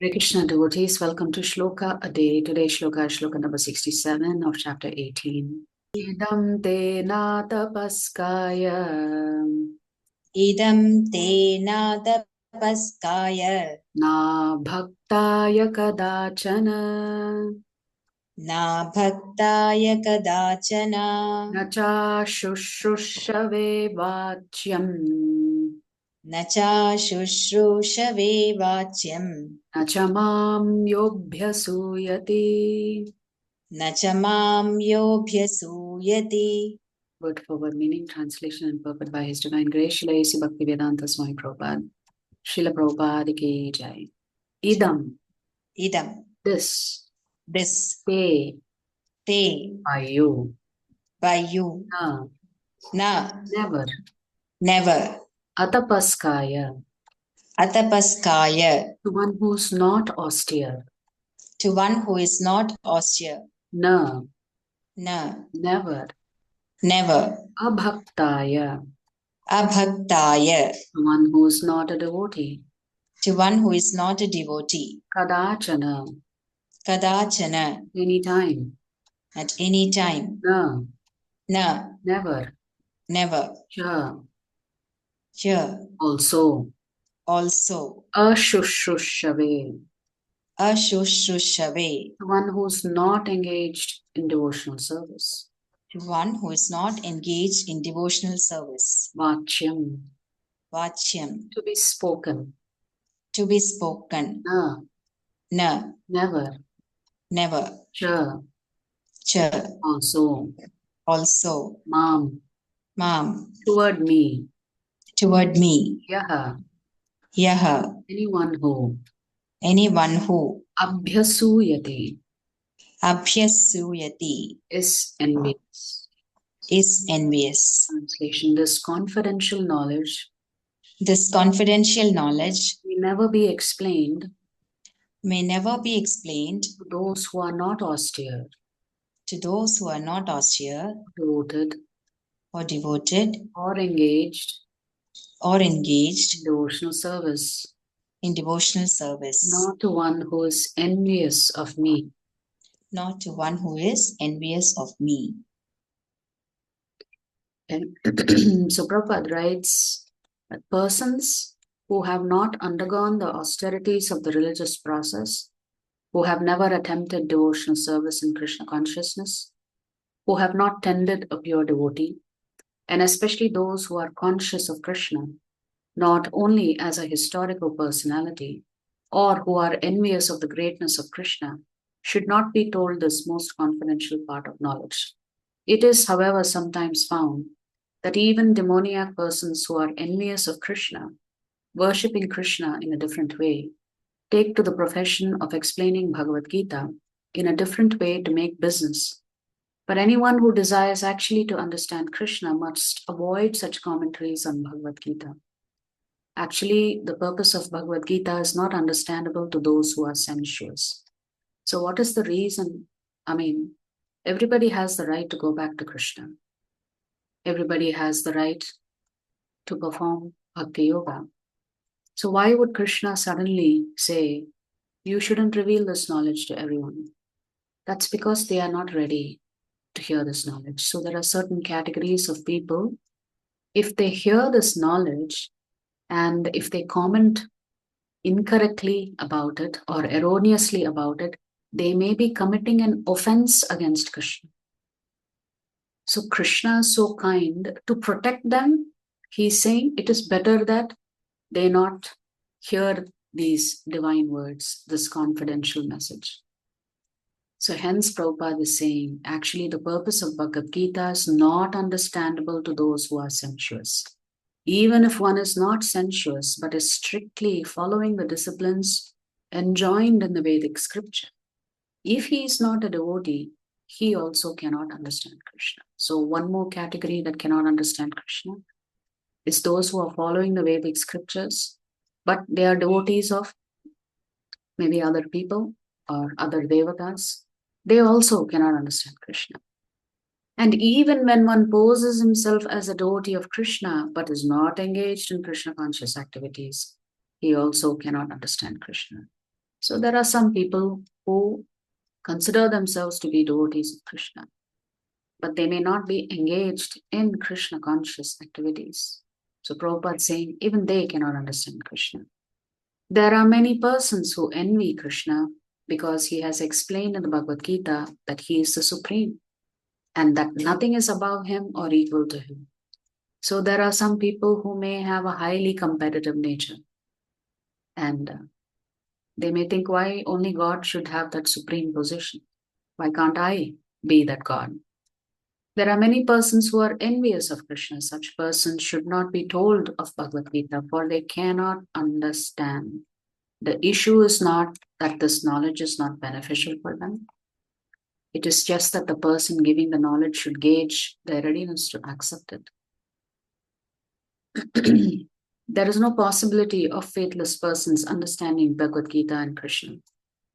Hare Krishna devotees, welcome to Shloka a day. Today's Shloka is Shloka number 67 of chapter 18. Idam te na tapaskaya Idam te na tapaskaya na bhaktaya kadachana na bhaktaya kadachana na cha shushrushrave vachyam na cha shushrushrave vachyam na cha mam yobhyasuyati. na cha mam yobhyasuyati. Word for word meaning, translation and purport by His Divine Grace, Srila A.C. Bhaktivedanta Swami Prabhupada. Srila Prabhupada ki jai. Idam, This te, by you, na never, atapaskaya to one who's not austere, to one who is not austere, never, abhaktaya, abhaktaya to one who's not a devotee, to one who is not a devotee, kadachana, anytime, at any time, never, cha, also, ashushrushrave, ashushrushrave, to one who's not engaged in devotional service, to one who is not engaged in devotional service, vachyam, to be spoken, never, cha, also, mam, toward me, yaha, anyone who, abhyasuyati, is envious. Translation: this confidential knowledge may never be explained to those who are not austere, devoted, or engaged in devotional service, not to one who is envious of me. And so Prabhupada writes that persons who have not undergone the austerities of the religious process, who have never attempted devotional service in Krishna consciousness, who have not tended a pure devotee, and especially those who are conscious of Krishna, not only as a historical personality, or who are envious of the greatness of Krishna, should not be told this most confidential part of knowledge. It is, however, sometimes found that even demoniac persons who are envious of Krishna, worshipping Krishna in a different way, take to the profession of explaining Bhagavad Gita in a different way to make business. But anyone who desires actually to understand Krishna must avoid such commentaries on Bhagavad Gita. Actually, the purpose of Bhagavad Gita is not understandable to those who are sensuous. So what is the reason? Everybody has the right to go back to Krishna. Everybody has the right to perform Bhakti Yoga. So why would Krishna suddenly say, you shouldn't reveal this knowledge to everyone? That's because they are not ready to hear this knowledge. So there are certain categories of people. If they hear this knowledge and if they comment incorrectly about it or erroneously about it, they may be committing an offense against Krishna. So Krishna is so kind to protect them. He's saying it is better that they not hear these divine words, this confidential message. So hence Prabhupada is saying, actually the purpose of Bhagavad Gita is not understandable to those who are sensuous. Even if one is not sensuous, but is strictly following the disciplines enjoined in the Vedic scripture, if he is not a devotee, he also cannot understand Krishna. So one more category that cannot understand Krishna is those who are following the Vedic scriptures, but they are devotees of maybe other people or other devatas. They also cannot understand Krishna. And even when one poses himself as a devotee of Krishna, but is not engaged in Krishna conscious activities, he also cannot understand Krishna. So there are some people who consider themselves to be devotees of Krishna, but they may not be engaged in Krishna conscious activities. So Prabhupada is saying even they cannot understand Krishna. There are many persons who envy Krishna because he has explained in the Bhagavad Gita that he is the supreme and that nothing is above him or equal to him. So there are some people who may have a highly competitive nature, and they may think, why only God should have that supreme position? Why can't I be that God? There are many persons who are envious of Krishna. Such persons should not be told of Bhagavad Gita, for they cannot understand. The issue is not that this knowledge is not beneficial for them. It is just that the person giving the knowledge should gauge their readiness to accept it. There is no possibility of faithless persons understanding Bhagavad Gita and Krishna.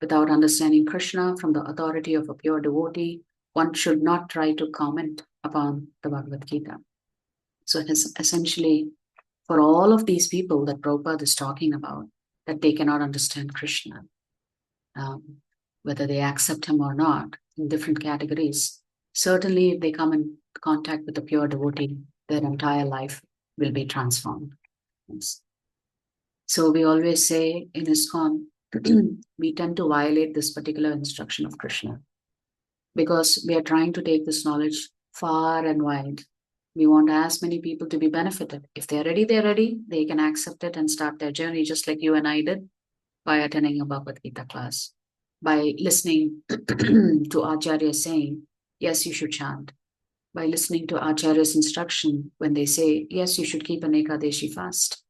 Without understanding Krishna from the authority of a pure devotee, one should not try to comment upon the Bhagavad Gita. So it is essentially for all of these people that Prabhupada is talking about, that they cannot understand Krishna, whether they accept him or not, in different categories. Certainly, if they come in contact with a pure devotee, their entire life will be transformed. Yes. So we always say in ISKCON, we tend to violate this particular instruction of Krishna because we are trying to take this knowledge far and wide. We want as many people to be benefited. If they're ready, they're ready. They can accept it and start their journey just like you and I did by attending a Bhagavad Gita class, by listening to Acharya saying, yes, you should chant, by listening to Acharya's instruction when they say, yes, you should keep an Ekadeshi fast.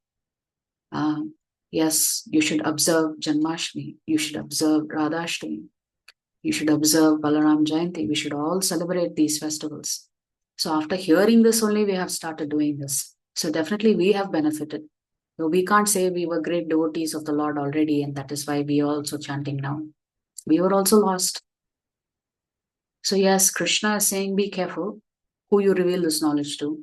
Yes, you should observe Janmashtami. You should observe Radhashtami. You should observe Balaram Jayanti. We should all celebrate these festivals. So after hearing this only, we have started doing this. So definitely we have benefited. So we can't say we were great devotees of the Lord already, and that is why we are also chanting now. We were also lost. So yes, Krishna is saying, be careful who you reveal this knowledge to.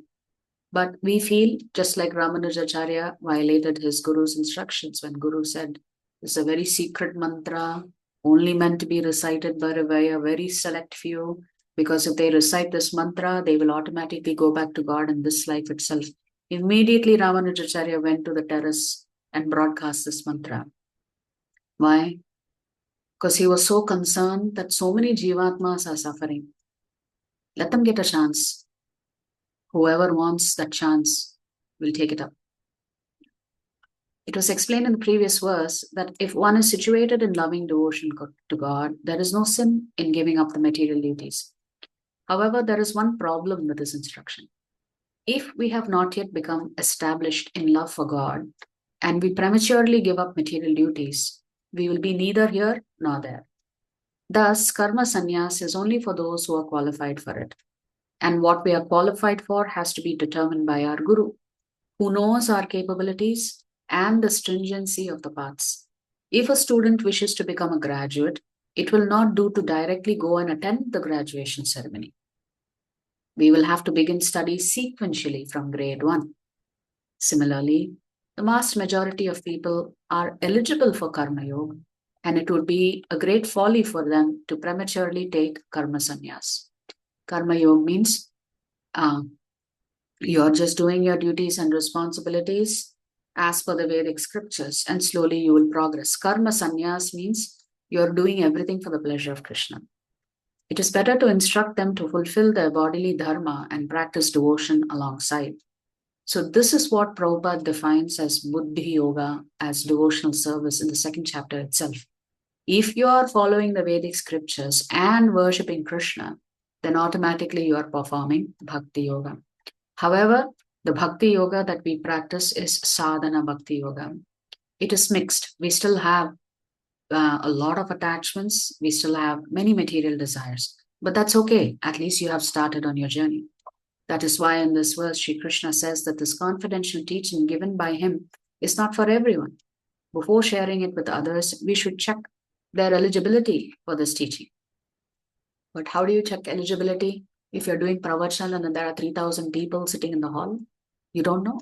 But we feel just like Ramanujacharya violated his guru's instructions when Guru said, it's a very secret mantra, only meant to be recited by a very select few, because if they recite this mantra, they will automatically go back to God in this life itself. Immediately, Ramanujacharya went to the terrace and broadcast this mantra. Why? Because he was so concerned that so many Jivatmas are suffering. Let them get a chance. Whoever wants that chance will take it up. It was explained in the previous verse that if one is situated in loving devotion to God, there is no sin in giving up the material duties. However, there is one problem with this instruction. If we have not yet become established in love for God and we prematurely give up material duties, we will be neither here nor there. Thus, karma sannyas is only for those who are qualified for it. And what we are qualified for has to be determined by our Guru, who knows our capabilities and the stringency of the paths. If a student wishes to become a graduate, it will not do to directly go and attend the graduation ceremony. We will have to begin studies sequentially from grade 1. Similarly, the vast majority of people are eligible for Karma Yoga, and it would be a great folly for them to prematurely take Karma Sannyas. Karma Yoga means you're just doing your duties and responsibilities as per the Vedic scriptures, and slowly you will progress. Karma Sannyas means you're doing everything for the pleasure of Krishna. It is better to instruct them to fulfill their bodily dharma and practice devotion alongside. So this is what Prabhupada defines as Buddhi Yoga, as devotional service in the second chapter itself. If you are following the Vedic scriptures and worshipping Krishna, then automatically you are performing Bhakti Yoga. However, the Bhakti Yoga that we practice is Sadhana Bhakti Yoga. It is mixed. We still have a lot of attachments. We still have many material desires. But that's okay. At least you have started on your journey. That is why in this verse, Sri Krishna says that this confidential teaching given by him is not for everyone. Before sharing it with others, we should check their eligibility for this teaching. But how do you check eligibility? If you're doing pravachan and then there are 3,000 people sitting in the hall, you don't know.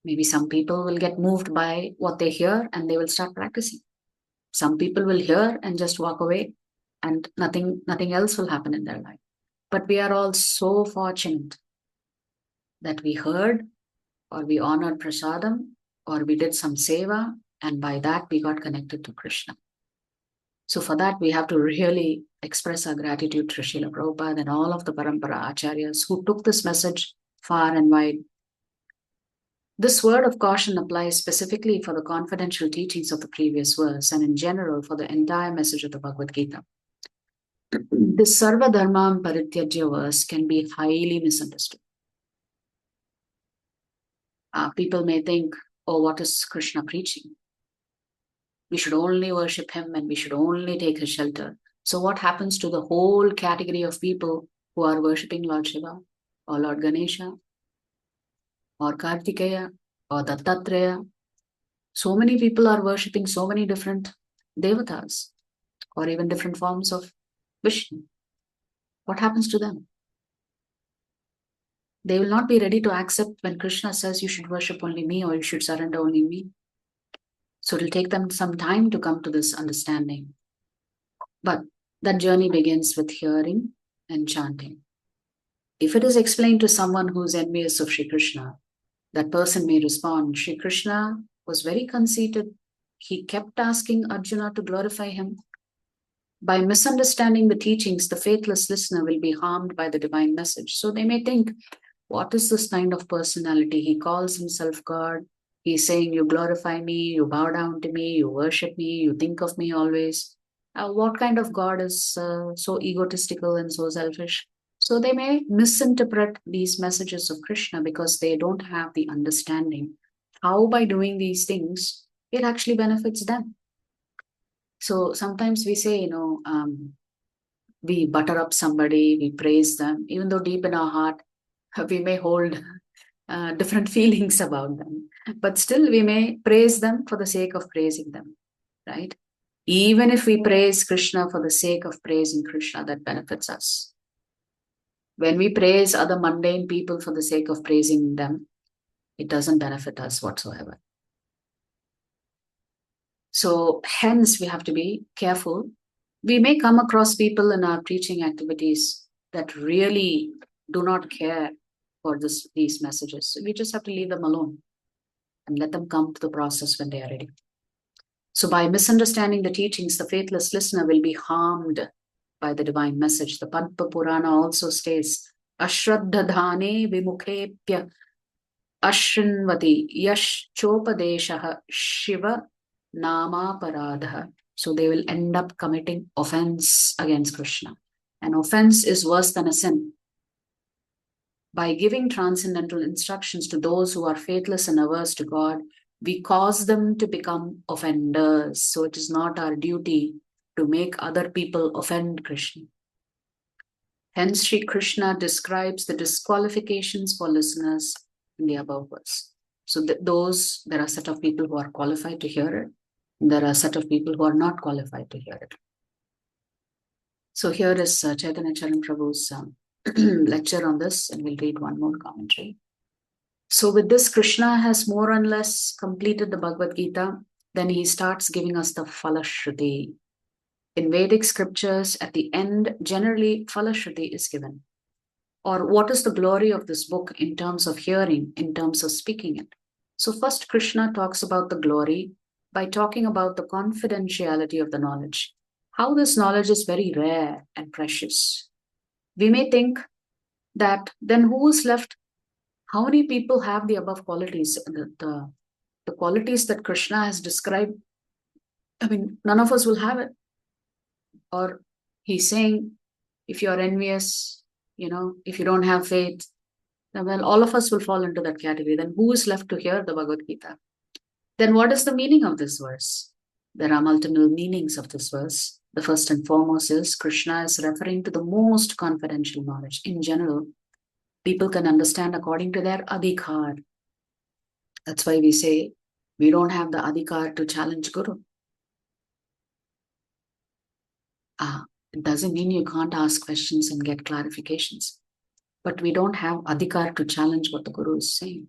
Maybe some people will get moved by what they hear and they will start practicing. Some people will hear and just walk away, and nothing else will happen in their life. But we are all so fortunate that we heard, or we honored prasadam, or we did some seva, and by that we got connected to Krishna. So for that, we have to really express our gratitude to Srila Prabhupada and all of the Parampara Acharyas who took this message far and wide. This word of caution applies specifically for the confidential teachings of the previous verse and in general for the entire message of the Bhagavad Gita. This Sarva Dharmam Parityajya verse can be highly misunderstood. People may think, oh, what is Krishna preaching? We should only worship him and we should only take his shelter. So what happens to the whole category of people who are worshipping Lord Shiva or Lord Ganesha or Kartikeya or Dattatreya? So many people are worshipping so many different devatas or even different forms of Vishnu. What happens to them? They will not be ready to accept when Krishna says you should worship only me or you should surrender only me. So it will take them some time to come to this understanding. But that journey begins with hearing and chanting. If it is explained to someone who is envious of Sri Krishna, that person may respond, Sri Krishna was very conceited. He kept asking Arjuna to glorify him. By misunderstanding the teachings, the faithless listener will be harmed by the divine message. So they may think, what is this kind of personality? He calls himself God. He's saying, you glorify me, you bow down to me, you worship me, you think of me always. What kind of God is so egotistical and so selfish? So they may misinterpret these messages of Krishna because they don't have the understanding how by doing these things, it actually benefits them. So sometimes we say, we butter up somebody, we praise them, even though deep in our heart, we may hold different feelings about them. But still, we may praise them for the sake of praising them, right? Even if we praise Krishna for the sake of praising Krishna, that benefits us. When we praise other mundane people for the sake of praising them, it doesn't benefit us whatsoever. So hence, we have to be careful. We may come across people in our preaching activities that really do not care for these messages. We just have to leave them alone and let them come to the process when they are ready. So by misunderstanding the teachings, the faithless listener will be harmed by the divine message. The Padma Purana also states, Ashraddha dhane vimukhepya ashrinvati yash chopadeshaha shiva nama paradha. So they will end up committing offense against Krishna. An offense is worse than a sin. By giving transcendental instructions to those who are faithless and averse to God, we cause them to become offenders. So it is not our duty to make other people offend Krishna. Hence, Sri Krishna describes the disqualifications for listeners in the above verse. So there are a set of people who are qualified to hear it. And there are a set of people who are not qualified to hear it. So here is Chaitanya Charan Prabhu's lecture on this, and we'll read one more commentary. So with this, Krishna has more or less completed the Bhagavad Gita. Then he starts giving us the Falashruti. In Vedic scriptures, at the end, generally Falashruti is given. Or what is the glory of this book in terms of hearing, in terms of speaking it? So first, Krishna talks about the glory by talking about the confidentiality of the knowledge. How this knowledge is very rare and precious. We may think that then who is left? How many people have the above qualities? The qualities that Krishna has described, none of us will have it. Or he's saying, if you're envious, if you don't have faith, then well, all of us will fall into that category. Then who is left to hear the Bhagavad Gita? Then what is the meaning of this verse? There are multiple meanings of this verse. The first and foremost is Krishna is referring to the most confidential knowledge. In general, people can understand according to their adhikar. That's why we say we don't have the adhikar to challenge Guru. It doesn't mean you can't ask questions and get clarifications. But we don't have adhikar to challenge what the Guru is saying.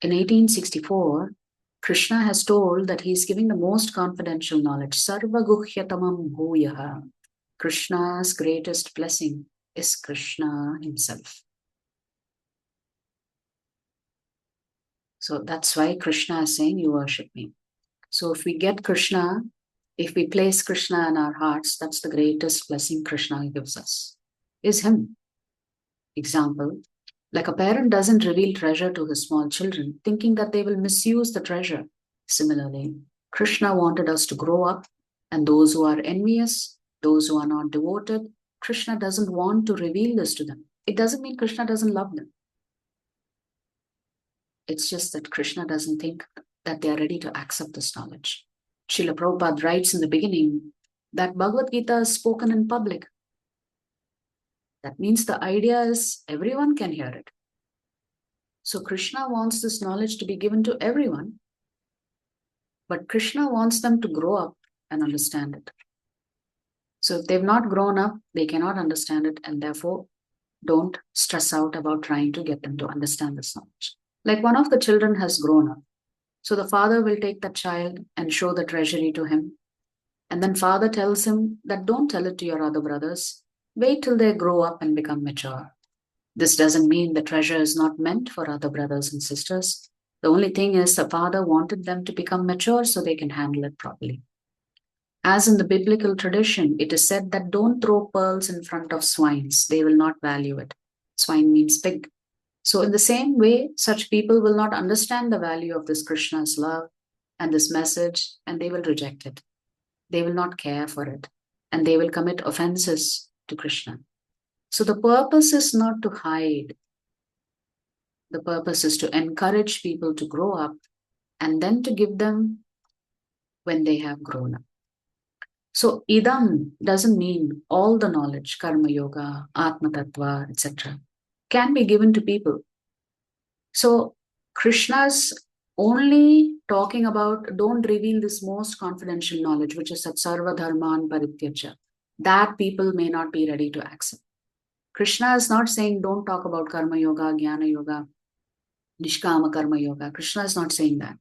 In 1864, Krishna has told that he is giving the most confidential knowledge. Sarva guhyatamam bhuyaha. Krishna's greatest blessing is Krishna himself. So that's why Krishna is saying, you worship me. So if we get Krishna, if we place Krishna in our hearts, that's the greatest blessing Krishna gives us, is him. Example, like a parent doesn't reveal treasure to his small children, thinking that they will misuse the treasure. Similarly, Krishna wanted us to grow up, and those who are envious, those who are not devoted, Krishna doesn't want to reveal this to them. It doesn't mean Krishna doesn't love them. It's just that Krishna doesn't think that they are ready to accept this knowledge. Srila Prabhupada writes in the beginning that Bhagavad Gita is spoken in public. That means the idea is everyone can hear it. So Krishna wants this knowledge to be given to everyone, but Krishna wants them to grow up and understand it. So if they've not grown up, they cannot understand it, and therefore don't stress out about trying to get them to understand this knowledge. Like one of the children has grown up. So the father will take that child and show the treasury to him. And then father tells him that don't tell it to your other brothers. Wait till they grow up and become mature. This doesn't mean the treasure is not meant for other brothers and sisters. The only thing is the father wanted them to become mature so they can handle it properly. As in the biblical tradition, it is said that don't throw pearls in front of swines. They will not value it. Swine means pig. So in the same way, such people will not understand the value of this Krishna's love and this message, and they will reject it. They will not care for it, and they will commit offenses to Krishna. So the purpose is not to hide. The purpose is to encourage people to grow up and then to give them when they have grown up. So idam doesn't mean all the knowledge, karma yoga, atma tattva, etc., can be given to people. So Krishna's only talking about don't reveal this most confidential knowledge, which is that sarva dharman parityaja, that people may not be ready to accept. Krishna is not saying don't talk about karma yoga, jnana yoga, nishkama karma yoga. Krishna is not saying that.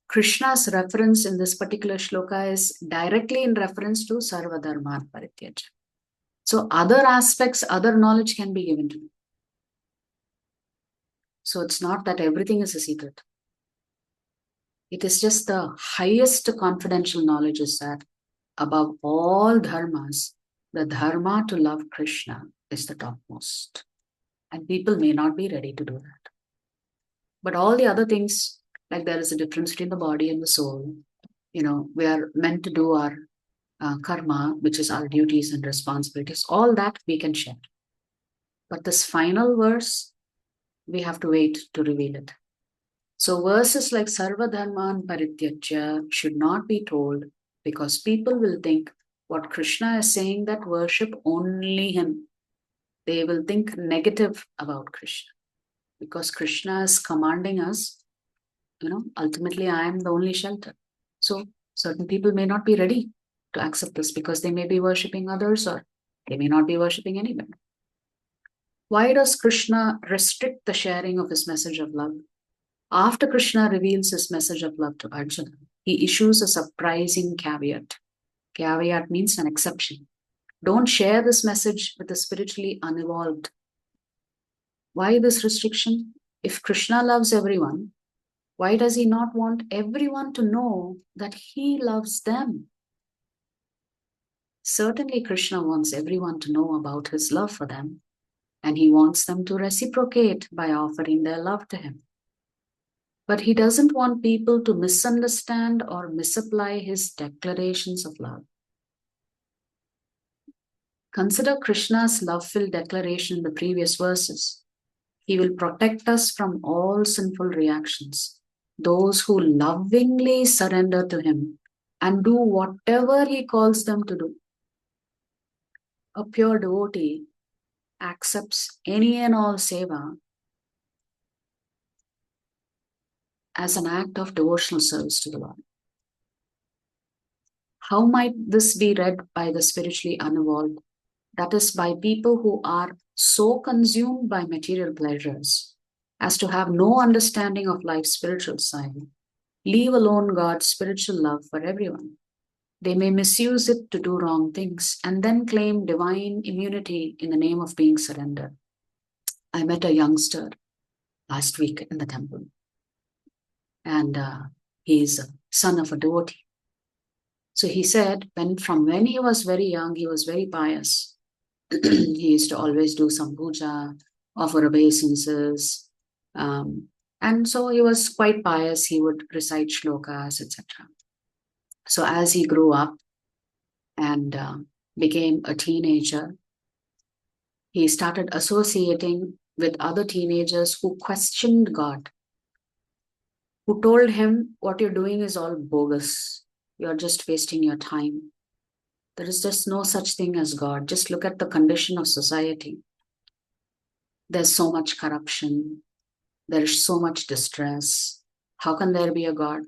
Krishna's reference in this particular shloka is directly in reference to sarva dharman parityaja. So other aspects, other knowledge can be given to you. So it's not that everything is a secret. It is just the highest confidential knowledge is that above all dharmas, the dharma to love Krishna is the topmost. And people may not be ready to do that. But all the other things, like there is a difference between the body and the soul, we are meant to do our karma, which is our duties and responsibilities, all that we can share. But this final verse, we have to wait to reveal it. So verses like Sarva Dharman Parityaja should not be told because people will think what Krishna is saying that worship only him. They will think negative about Krishna because Krishna is commanding us, ultimately I am the only shelter. So certain people may not be ready to accept this because they may be worshipping others or they may not be worshipping anyone. Why does Krishna restrict the sharing of his message of love? After Krishna reveals his message of love to Arjuna, he issues a surprising caveat. Caveat means an exception. Don't share this message with the spiritually unevolved. Why this restriction? If Krishna loves everyone, why does he not want everyone to know that he loves them? Certainly, Krishna wants everyone to know about his love for them, and he wants them to reciprocate by offering their love to him. But he doesn't want people to misunderstand or misapply his declarations of love. Consider Krishna's love-filled declaration in the previous verses. He will protect us from all sinful reactions. Those who lovingly surrender to him and do whatever he calls them to do. A pure devotee accepts any and all seva as an act of devotional service to the Lord. How might this be read by the spiritually unevolved? That is, by people who are so consumed by material pleasures as to have no understanding of life's spiritual side. leave alone God's spiritual love for everyone. They may misuse it to do wrong things and then claim divine immunity in the name of being surrendered. I met a youngster last week in the temple, and he's a son of a devotee. So he said, from when he was very young, he was very pious. He used to always do some puja, offer obeisances, and so he was quite pious. He would recite shlokas, etc. So as he grew up and became a teenager, he started associating with other teenagers who questioned God, who told him, what you're doing is all bogus. You're just wasting your time. There is just no such thing as God. Just look at the condition of society. There's so much corruption. There is so much distress. How can there be a God?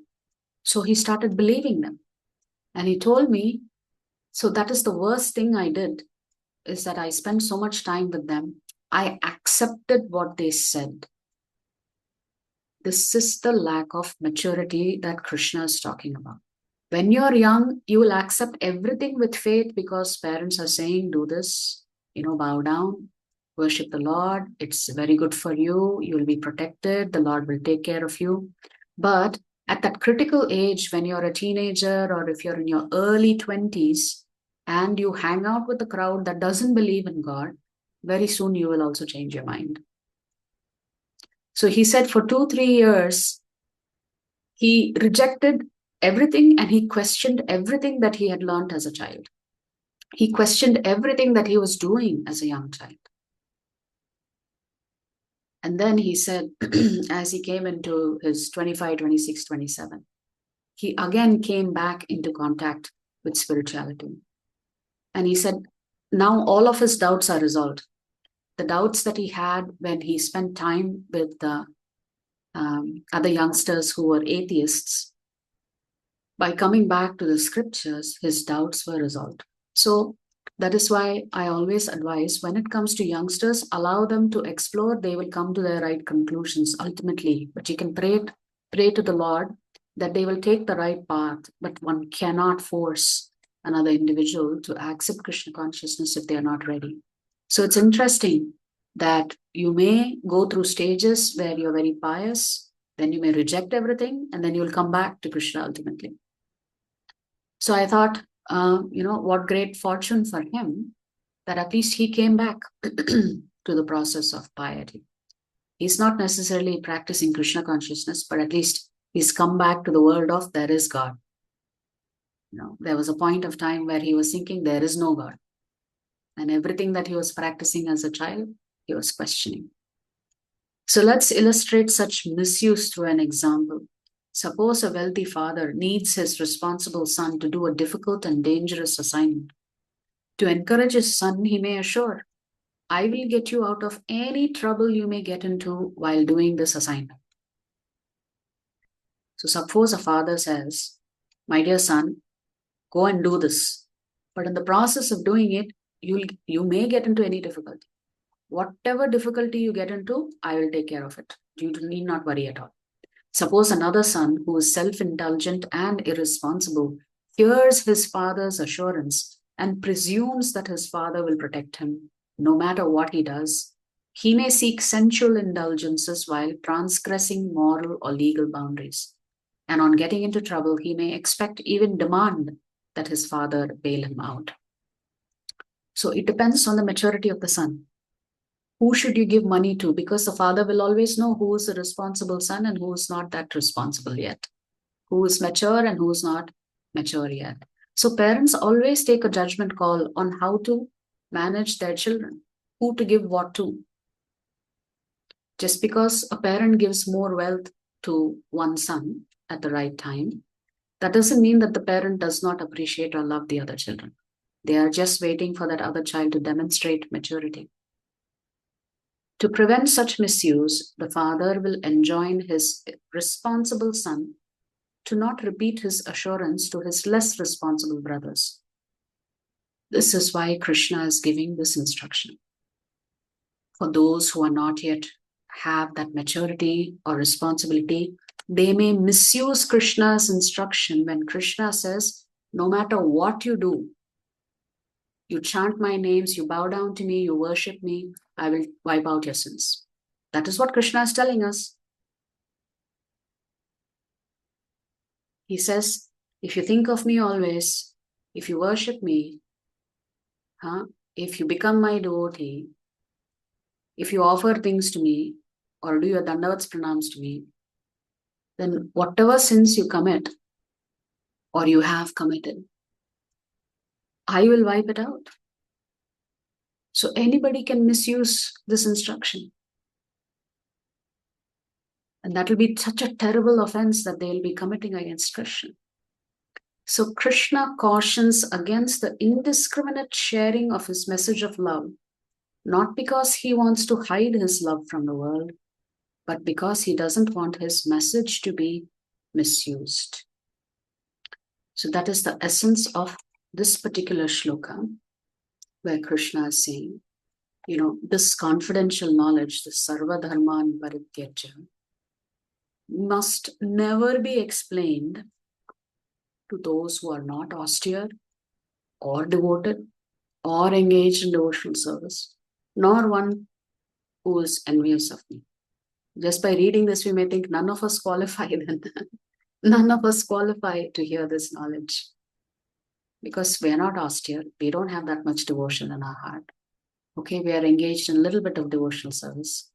So he started believing them. And he told me, so that is the worst thing I did, is that I spent so much time with them. I accepted what they said. This is the lack of maturity that Krishna is talking about. When you're young, you will accept everything with faith because parents are saying, do this, bow down, worship the Lord. It's very good for you. You will be protected. The Lord will take care of you. But at that critical age, when you're a teenager or if you're in your early 20s and you hang out with a crowd that doesn't believe in God, very soon you will also change your mind. So he said for 2-3 years, he rejected everything and he questioned everything that he had learned as a child. He questioned everything that he was doing as a young child. And then he said, as he came into his 25, 26, 27, he again came back into contact with spirituality. And he said, now all of his doubts are resolved. The doubts that he had when he spent time with the other youngsters who were atheists, by coming back to the scriptures, his doubts were resolved. So that is why I always advise, when it comes to youngsters, allow them to explore. They will come to their right conclusions ultimately. But you can pray to the Lord that they will take the right path. But one cannot force another individual to accept Krishna consciousness if they are not ready. So it's interesting that you may go through stages where you're very pious, then you may reject everything, and then you will come back to Krishna ultimately. So I thought, what great fortune for him that at least he came back to the process of piety. He's not necessarily practicing Krishna consciousness, but at least he's come back to the world of there is God. There was a point of time where he was thinking there is no God. And everything that he was practicing as a child, he was questioning. So let's illustrate such misuse through an example. Suppose a wealthy father needs his responsible son to do a difficult and dangerous assignment. To encourage his son, he may assure, I will get you out of any trouble you may get into while doing this assignment. So suppose a father says, my dear son, go and do this. But in the process of doing it, you may get into any difficulty. Whatever difficulty you get into, I will take care of it. You need not worry at all. Suppose another son who is self-indulgent and irresponsible hears his father's assurance and presumes that his father will protect him no matter what he does. He may seek sensual indulgences while transgressing moral or legal boundaries. And on getting into trouble, he may expect, even demand, that his father bail him out. So it depends on the maturity of the son. Who should you give money to? Because the father will always know who is a responsible son and who is not that responsible yet, who is mature and who is not mature yet. So parents always take a judgment call on how to manage their children, who to give what to. Just because a parent gives more wealth to one son at the right time, that doesn't mean that the parent does not appreciate or love the other children. They are just waiting for that other child to demonstrate maturity. To prevent such misuse, the father will enjoin his responsible son to not repeat his assurance to his less responsible brothers. This is why Krishna is giving this instruction. For those who are not yet have that maturity or responsibility, They may misuse Krishna's instruction when Krishna says, no matter what you do, you chant my names, you bow down to me, you worship me, I will wipe out your sins. That is what Krishna is telling us. He says, if you think of me always, if you worship me, if you become my devotee, if you offer things to me, or do your dandavats pranams to me, then whatever sins you commit, or you have committed, I will wipe it out. So anybody can misuse this instruction. And that will be such a terrible offense that they will be committing against Krishna. So Krishna cautions against the indiscriminate sharing of his message of love, not because he wants to hide his love from the world, but because he doesn't want his message to be misused. So that is the essence of this particular shloka, where Krishna is saying, this confidential knowledge, the sarva dharman parityajya, must never be explained to those who are not austere or devoted or engaged in devotional service, nor one who is envious of me. Just by reading this, we may think none of us qualify then. None of us qualify to hear this knowledge. Because we are not austere, we don't have that much devotion in our heart. Okay, we are engaged in a little bit of devotional service.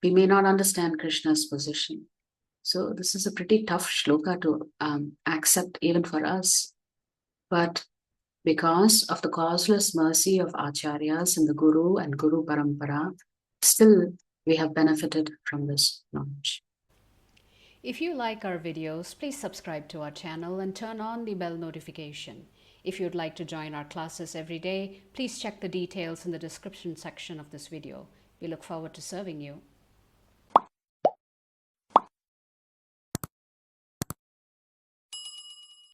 We may not understand Krishna's position. So this is a pretty tough shloka to accept even for us. But because of the causeless mercy of acharyas and the Guru and Guru Parampara, still we have benefited from this knowledge. If you like our videos, please subscribe to our channel and turn on the bell notification. If you'd like to join our classes every day, please check the details in the description section of this video. We look forward to serving you.